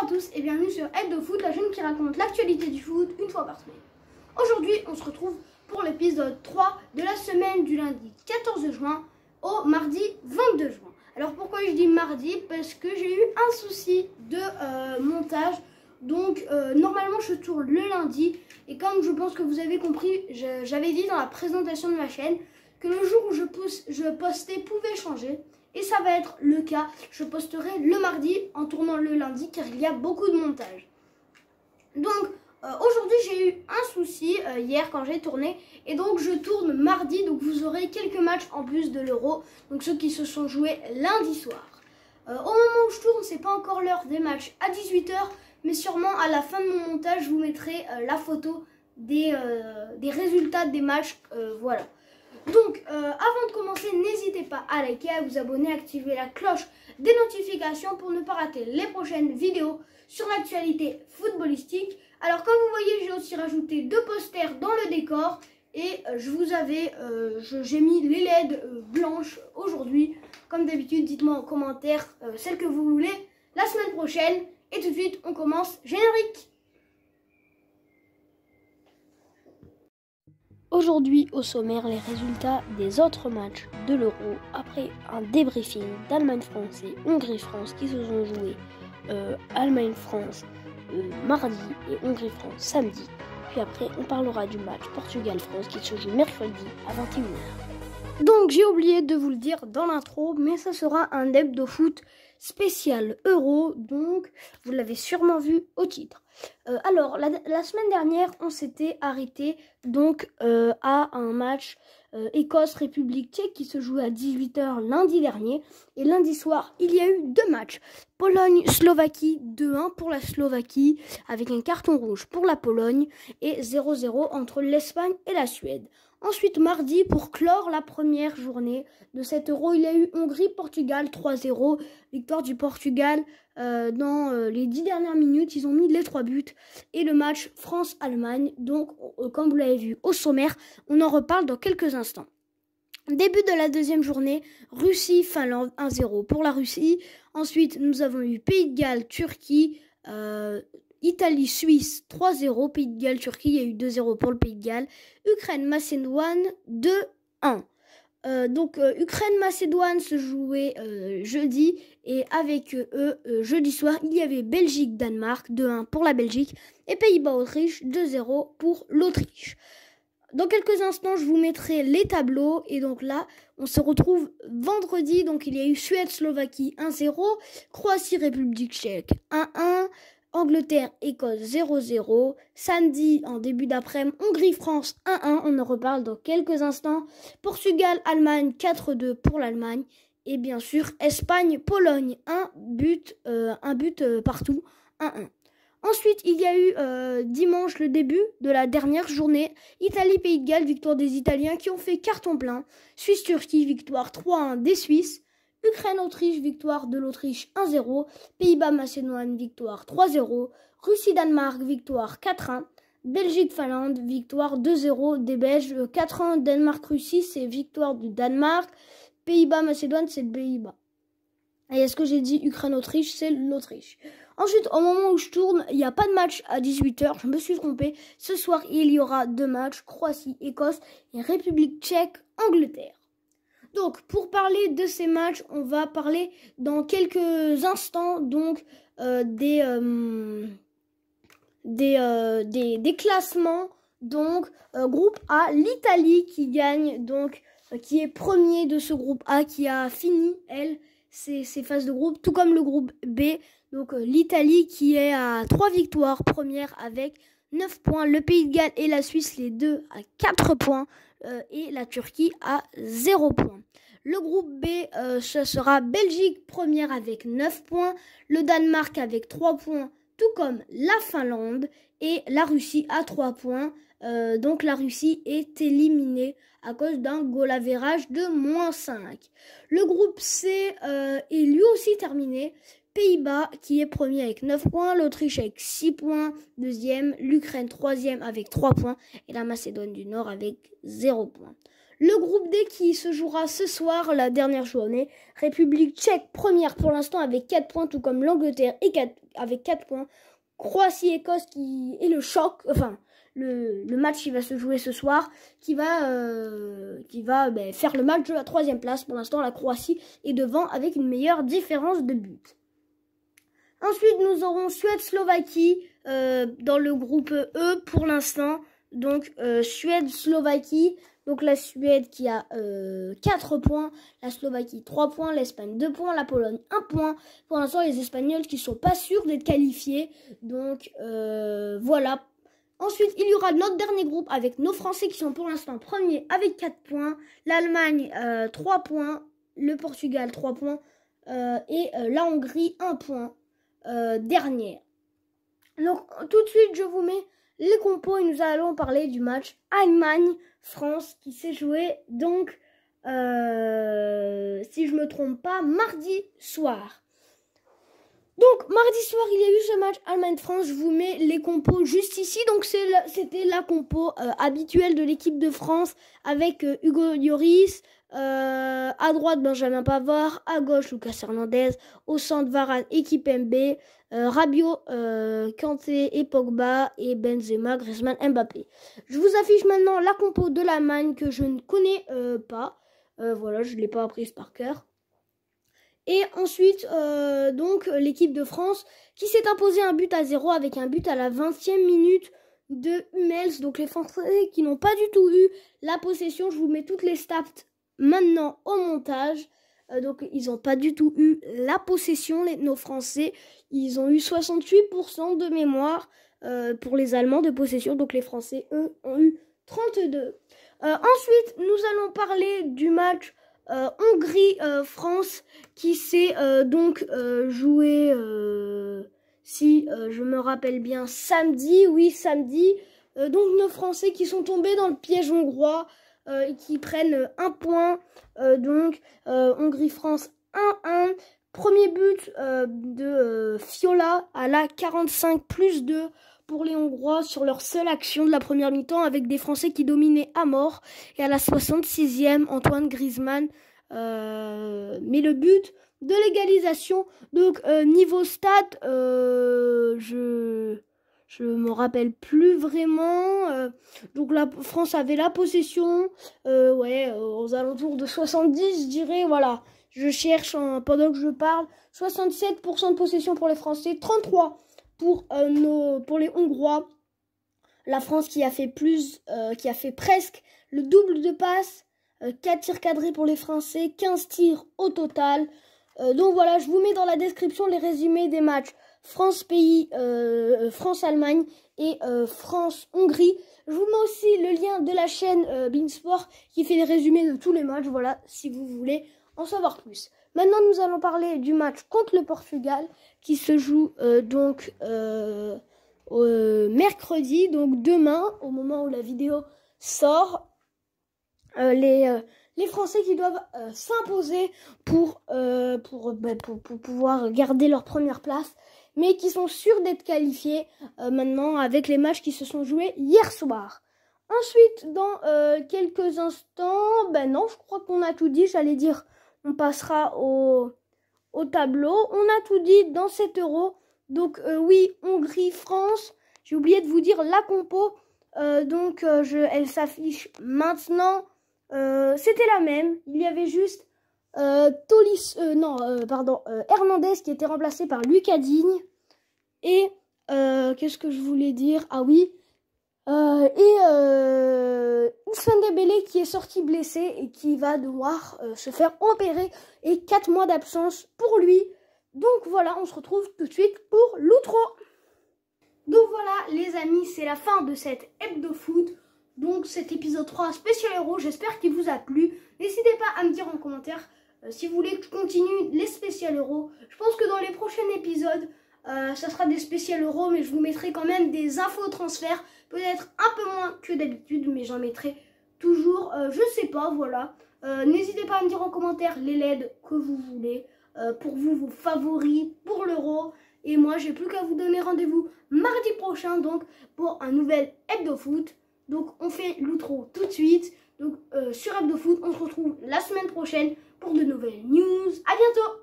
Bonjour à tous et bienvenue sur Foot, la chaîne qui raconte l'actualité du foot une fois par semaine. Aujourd'hui, on se retrouve pour l'épisode 3 de la semaine du lundi 14 juin au mardi 22 juin. Alors pourquoi je dis mardi? Parce que j'ai eu un souci de montage. Donc normalement je tourne le lundi et comme je pense que vous avez compris, j'avais dit dans la présentation de ma chaîne que le jour où je postais pouvait changer. Et ça va être le cas, je posterai le mardi en tournant le lundi car il y a beaucoup de montage. Donc aujourd'hui j'ai eu un souci hier quand j'ai tourné et donc je tourne mardi, donc vous aurez quelques matchs en plus de l'Euro, donc ceux qui se sont joués lundi soir. Au moment où je tourne, c'est pas encore l'heure des matchs à 18 h, mais sûrement à la fin de mon montage je vous mettrai la photo des résultats des matchs, voilà. Donc, avant de commencer, n'hésitez pas à liker, à vous abonner, à activer la cloche des notifications pour ne pas rater les prochaines vidéos sur l'actualité footballistique. Alors, comme vous voyez, j'ai aussi rajouté 2 posters dans le décor et j'ai mis les LED blanches aujourd'hui. Comme d'habitude, dites-moi en commentaire celle que vous voulez la semaine prochaine. Et tout de suite, on commence générique. Aujourd'hui, au sommaire, les résultats des autres matchs de l'Euro après un débriefing d'Allemagne-France et Hongrie-France qui se sont joués Allemagne-France mardi et Hongrie-France samedi. Puis après, on parlera du match Portugal-France qui se joue mercredi à 21 h. Donc, j'ai oublié de vous le dire dans l'intro, mais ça sera un hebdo foot spécial Euro, donc vous l'avez sûrement vu au titre. Alors, la semaine dernière, on s'était arrêté donc à un match Écosse-République tchèque qui se jouait à 18 h lundi dernier. Et lundi soir, il y a eu 2 matchs. Pologne-Slovaquie, 2-1 pour la Slovaquie, avec un carton rouge pour la Pologne, et 0-0 entre l'Espagne et la Suède. Ensuite, mardi, pour clore la première journée de cet Euro, il y a eu Hongrie-Portugal 3-0. Victoire du Portugal dans les 10 dernières minutes. Ils ont mis les 3 buts. Et le match France-Allemagne. Donc, comme vous l'avez vu au sommaire, on en reparle dans quelques instants. Début de la deuxième journée, Russie-Finlande 1-0 pour la Russie. Ensuite, nous avons eu Pays de Galles, Turquie, Italie-Suisse 3-0, Pays de Galles, Turquie, il y a eu 2-0 pour le Pays de Galles. Ukraine-Macédoine 2-1. Ukraine-Macédoine se jouait jeudi et avec eux, jeudi soir, il y avait Belgique-Danemark 2-1 pour la Belgique et Pays-Bas-Autriche 2-0 pour l'Autriche. Dans quelques instants, je vous mettrai les tableaux et donc là, on se retrouve vendredi. Donc il y a eu Suède-Slovaquie 1-0, Croatie-République tchèque 1-1, Angleterre-Écosse 0-0, samedi en début d'après-midi, Hongrie-France 1-1, on en reparle dans quelques instants, Portugal-Allemagne 4-2 pour l'Allemagne et bien sûr Espagne-Pologne, un but partout, 1-1. Ensuite, il y a eu dimanche le début de la dernière journée. Italie-Pays de Galles, victoire des Italiens qui ont fait carton plein. Suisse-Turquie, victoire 3-1 des Suisses. Ukraine-Autriche, victoire de l'Autriche 1-0. Pays-Bas-Macédoine, victoire 3-0. Russie-Danemark, victoire 4-1. Belgique-Finlande, victoire 2-0 des Belges. 4-1 Danemark-Russie, c'est victoire du Danemark. Pays-Bas-Macédoine, c'est le Pays-Bas. Et est-ce que j'ai dit Ukraine-Autriche, c'est l'Autriche. Ensuite, au moment où je tourne, il n'y a pas de match à 18 h. Je me suis trompée. Ce soir, il y aura 2 matchs. Croatie-Écosse et République tchèque-Angleterre. Donc, pour parler de ces matchs, on va parler dans quelques instants donc des classements. Donc, groupe A, l'Italie qui gagne, donc qui est premier de ce groupe A, qui a fini, elle, ses phases de groupe, tout comme le groupe B. Donc l'Italie qui est à 3 victoires, première avec 9 points. Le Pays de Galles et la Suisse, les deux à 4 points. Et la Turquie à 0 points. Le groupe B, ce sera Belgique première avec 9 points. Le Danemark avec 3 points, tout comme la Finlande. Et la Russie à 3 points. Donc la Russie est éliminée à cause d'un goal average de -5. Le groupe C est lui aussi terminé. Pays-Bas qui est premier avec 9 points, l'Autriche avec 6 points, deuxième, l'Ukraine troisième avec 3 points et la Macédoine du Nord avec 0 points. Le groupe D qui se jouera ce soir, la dernière journée. République tchèque première pour l'instant avec 4 points, tout comme l'Angleterre avec 4 points. Croatie-Écosse qui est le choc, enfin le match qui va se jouer ce soir, qui va faire le match de la 3e place. Pour l'instant, la Croatie est devant avec une meilleure différence de but. Ensuite, nous aurons Suède-Slovaquie dans le groupe E pour l'instant. Donc, Suède-Slovaquie. Donc, la Suède qui a 4 points. La Slovaquie 3 points. L'Espagne 2 points. La Pologne 1 point. Pour l'instant, les Espagnols qui ne sont pas sûrs d'être qualifiés. Donc, voilà. Ensuite, il y aura notre dernier groupe avec nos Français qui sont pour l'instant premiers avec 4 points. L'Allemagne 3 points. Le Portugal 3 points. Et la Hongrie 1 point. Dernière. Donc tout de suite je vous mets les compos et nous allons parler du match Allemagne-France qui s'est joué donc si je me trompe pas mardi soir. Donc mardi soir il y a eu ce match Allemagne-France, je vous mets les compos juste ici. Donc c'était la compo habituelle de l'équipe de France avec Hugo Lloris, à droite Benjamin Pavard, à gauche Lucas Hernandez, au centre Varane et Kimpembe, Rabiot, Kanté et Pogba et Benzema, Griezmann, Mbappé. Je vous affiche maintenant la compo de l'Allemagne que je ne connais pas. Voilà, je ne l'ai pas apprise par cœur. Et ensuite, donc l'équipe de France qui s'est imposée 1-0 avec un but à la 20e minute de Hummels. Donc les Français qui n'ont pas du tout eu la possession, je vous mets toutes les stats maintenant au montage. Donc ils n'ont pas du tout eu la possession, nos Français. Ils ont eu 68% de mémoire pour les Allemands de possession. Donc les Français, eux, ont eu 32. Ensuite, nous allons parler du match Hongrie-France qui s'est donc joué, si je me rappelle bien, samedi. Oui, samedi. Donc nos Français qui sont tombés dans le piège hongrois et qui prennent 1 point. Donc Hongrie-France 1-1. Premier but de Fiola à la 45+2 pour les Hongrois sur leur seule action de la première mi-temps avec des Français qui dominaient à mort. Et à la 66e, Antoine Griezmann met le but de l'égalisation. Donc niveau stats, je me rappelle plus vraiment. Donc la France avait la possession, aux alentours de 70, je dirais. Voilà, je cherche pendant que je parle. 67% de possession pour les Français, 33% pour les Hongrois. La France qui a fait presque le double de passes. 4 tirs cadrés pour les Français, 15 tirs au total. Donc voilà, je vous mets dans la description les résumés des matchs France-Pays, France-Allemagne et France-Hongrie. Je vous mets aussi le lien de la chaîne Beansport qui fait les résumés de tous les matchs. Voilà, si vous voulez en savoir plus. Maintenant, nous allons parler du match contre le Portugal qui se joue mercredi, donc demain, au moment où la vidéo sort. Les Français qui doivent s'imposer pour pouvoir garder leur première place, mais qui sont sûrs d'être qualifiés maintenant avec les matchs qui se sont joués hier soir. Ensuite, dans quelques instants, non, je crois qu'on a tout dit, j'allais dire, on passera au tableau. On a tout dit dans 7 €. Donc oui, Hongrie-France, j'ai oublié de vous dire la compo, elle s'affiche maintenant. C'était la même, il y avait juste Hernandez qui était remplacé par Lucas Digne. Et qu'est-ce que je voulais dire? Ah oui, Ousmane Dembélé qui est sorti blessé et qui va devoir se faire opérer et 4 mois d'absence pour lui. Donc voilà, on se retrouve tout de suite pour l'outro. Donc voilà les amis, c'est la fin de cette hebdo foot. Donc cet épisode 3 spécial héros, j'espère qu'il vous a plu. N'hésitez pas à me dire en commentaire si vous voulez que je continue les spécial héros. Je pense que dans les prochains épisodes, ça sera des spécial héros, mais je vous mettrai quand même des infos transferts. Peut-être un peu moins que d'habitude, mais j'en mettrai toujours, je sais pas, voilà. N'hésitez pas à me dire en commentaire les LED que vous voulez, pour vous, vos favoris pour l'euro. Et moi, j'ai plus qu'à vous donner rendez-vous mardi prochain, donc, pour un nouvel hebdo foot. Donc, on fait l'outro tout de suite. Donc sur Hebdo Foot, on se retrouve la semaine prochaine pour de nouvelles news. À bientôt!